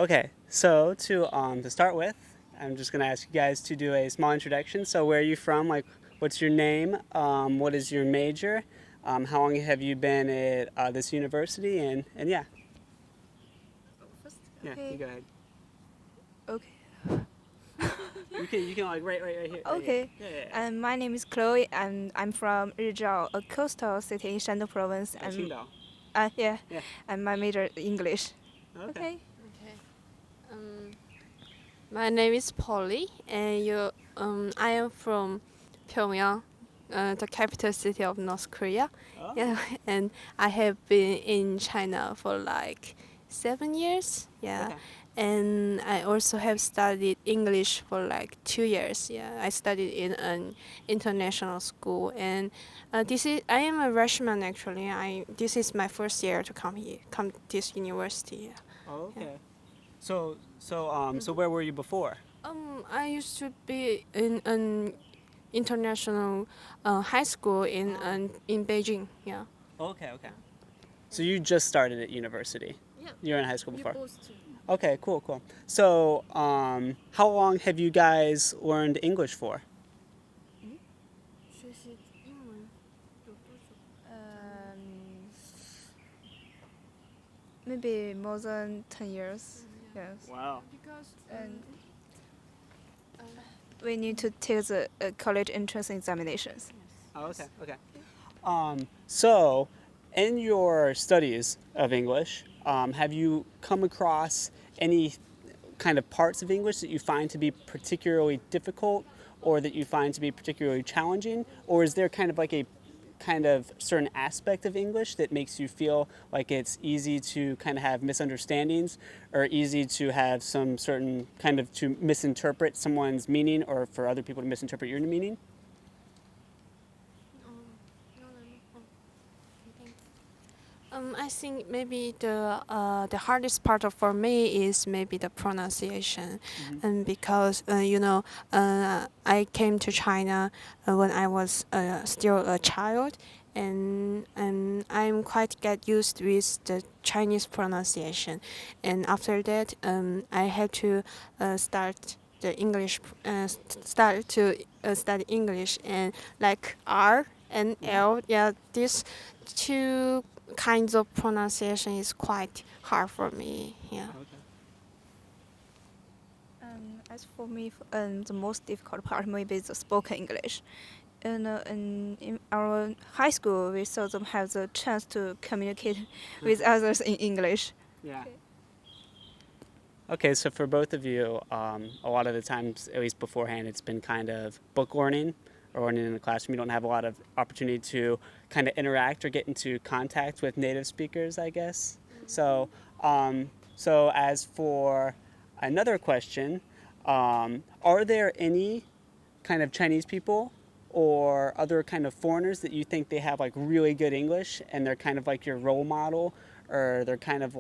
Okay, so to start with, I'm just gonna ask you guys to do a small introduction. So where are you from? Like, what's your name? What is your major? How long have you been at this university? And yeah, yeah, you Okay. go ahead. Okay. You can like right here. Right here. Okay. Yeah, yeah, yeah. And my name is Chloe, and I'm from Rizhao, a coastal city in Shandong province. And Qingdao. yeah, Yeah. and my major is English. Okay. Okay. Okay. Um, my name is Polly, and I am from Pyongyang, the capital city of North Korea. Oh. Yeah, and I have been in China for like 7 years. Yeah, Okay. and I also have studied English for like 2 years. Yeah, I studied in an international school, and I am a freshman actually. This is my first year to come this university. Yeah. Oh, Yeah. okay. So where were you before? I used to be in an international high school in Beijing. Yeah. Okay, okay. So you just started at university. Yeah. You were in high school before. Both. Okay, cool. So, how long have you guys learned English for? Maybe more than 10 years. Yes. Wow. Because And we need to take the college entrance examinations. Oh, okay. So, in your studies of English, have you come across any kind of parts of English that you find to be particularly difficult or that you find to be particularly challenging? Or is there kind of like a kind of certain aspect of English that makes you feel like it's easy to kind of have misunderstandings or easy to have some certain kind of to misinterpret someone's meaning or for other people to misinterpret your meaning? I think maybe the hardest part for me is maybe the pronunciation, and because I came to China when I was still a child, and I'm quite get used with the Chinese pronunciation, and after that I had to start the English start to study English, and like R and L, yeah, these two kinds of pronunciation is quite hard for me. Yeah. As for me, the most difficult part maybe is the spoken English. In our high school, we seldom have the chance to communicate with others in English. Yeah. Okay, so for both of you, a lot of the times, at least beforehand, it's been kind of book learning or learning in the classroom. You don't have a lot of opportunity to kind of interact or get into contact with native speakers, I guess. So as for another question, are there any kind of Chinese people or other kind of foreigners that you think they have like really good English and they're kind of like your role model or they're kind of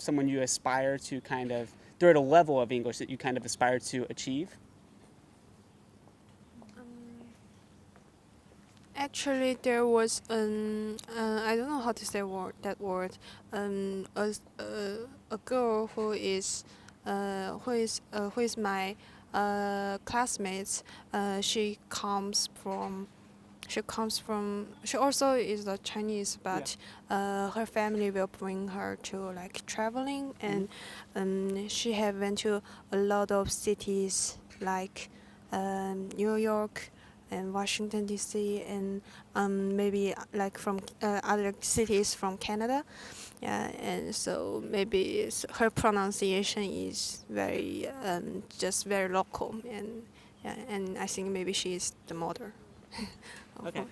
someone you aspire to kind of they're at a level of English that you kind of aspire to achieve? Actually, there was an I don't know how to say that word. A girl who is my classmates. She also is a Chinese, but her family will bring her to like traveling, and she have went to a lot of cities like New York and Washington D.C. and maybe like from other cities from Canada. Yeah, and so maybe her pronunciation is very just very local, and yeah, and I think maybe she is the model. Okay.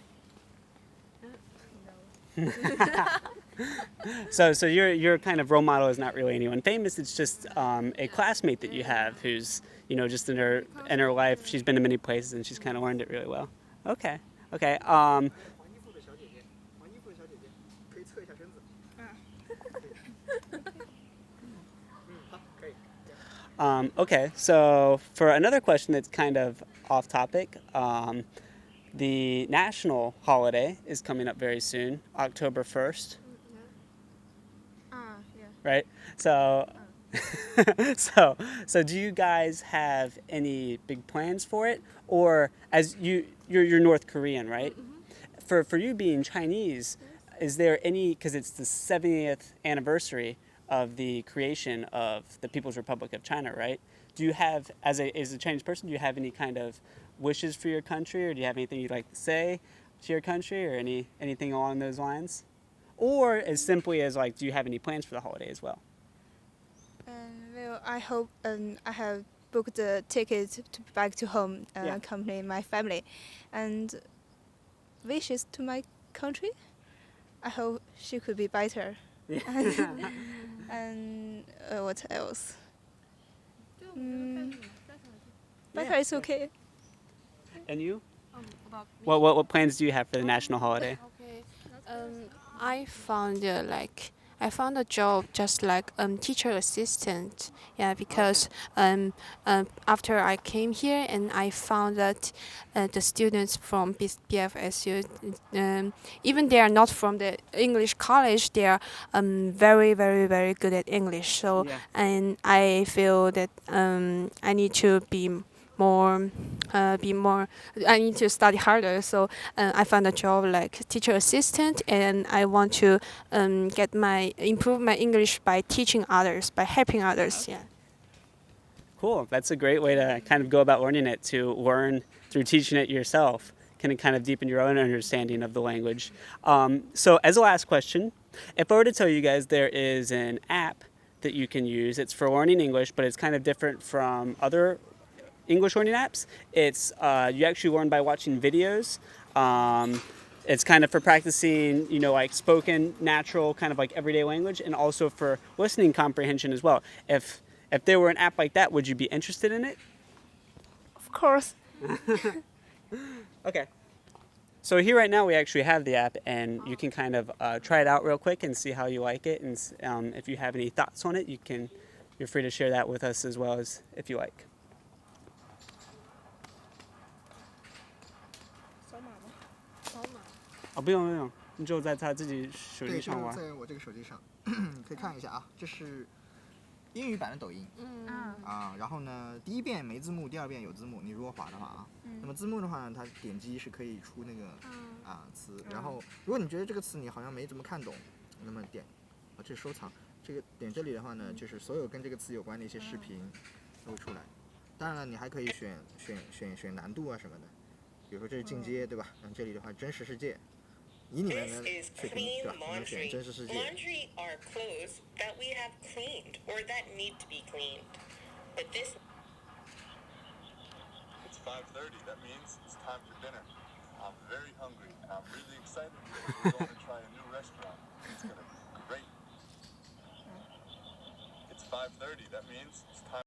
So your kind of role model is not really anyone famous. It's just a classmate that you have who's just in her life. She's been to many places and she's kind of learned it really well. Okay. Okay. Okay. So for another question that's kind of off topic, the national holiday is coming up very soon, October 1st. Yeah. Right? So So do you guys have any big plans for it, or as you're North Korean, right? For you being Chinese, is there any, because it's the 70th anniversary of the creation of the People's Republic of China, right? Do you have, as a Chinese person, do you have any kind of wishes for your country, or do you have anything you'd like to say to your country, or anything along those lines? Or as simply as like, do you have any plans for the holiday as well? Well, I hope I have booked the ticket to back to home, Yeah. accompany my family, and wishes to my country. I hope she could be better. And what else? Better is okay. And you? About me. What plans do you have for the national holiday? Okay. I found I found a job just like teacher assistant. Yeah, because after I came here and I found that the students from BFSU, even they are not from the English college, they are very very very good at English. So Yeah. and I feel that I need to more be more I need to study harder, so I found a job like teacher assistant, and I want to improve my English by teaching others, by helping others. Yeah. Cool. That's a great way to kind of go about learning it, to learn through teaching it yourself, can kind of deepen your own understanding of the language. So as a last question, if I were to tell you guys there is an app that you can use, it's for learning English, but it's kind of different from other English learning apps. It's you actually learn by watching videos. It's kind of for practicing, like spoken, natural, kind of like everyday language, and also for listening comprehension as well. If there were an app like that, would you be interested in it? Of course. Okay. So here right now we actually have the app, and you can kind of try it out real quick and see how you like it. And if you have any thoughts on it, you're free to share that with us as well as if you like. 不用不用，你就在他自己手机对，上玩。就是在我这个手机上，你可以看一下啊，这是英语版的抖音啊。然后呢，第一遍没字幕，第二遍有字幕。你如果滑的话啊，那么字幕的话呢，它点击是可以出那个词。然后，如果你觉得这个词你好像没怎么看懂，那么点这收藏，这个点这里的话呢，就是所有跟这个词有关的一些视频都会出来。当然了，你还可以选难度啊什么的，比如说这是进阶，对吧？这里的话真实世界。 以你们的水平，对吧？你们选真实世界。 Laundry are clothes that we have cleaned or that need to be cleaned. But this. It's 5:30. That means it's time for dinner. I'm very hungry and I'm really excited because we're going to try a new restaurant. It's gonna be great. It's 5:30. That means it's time.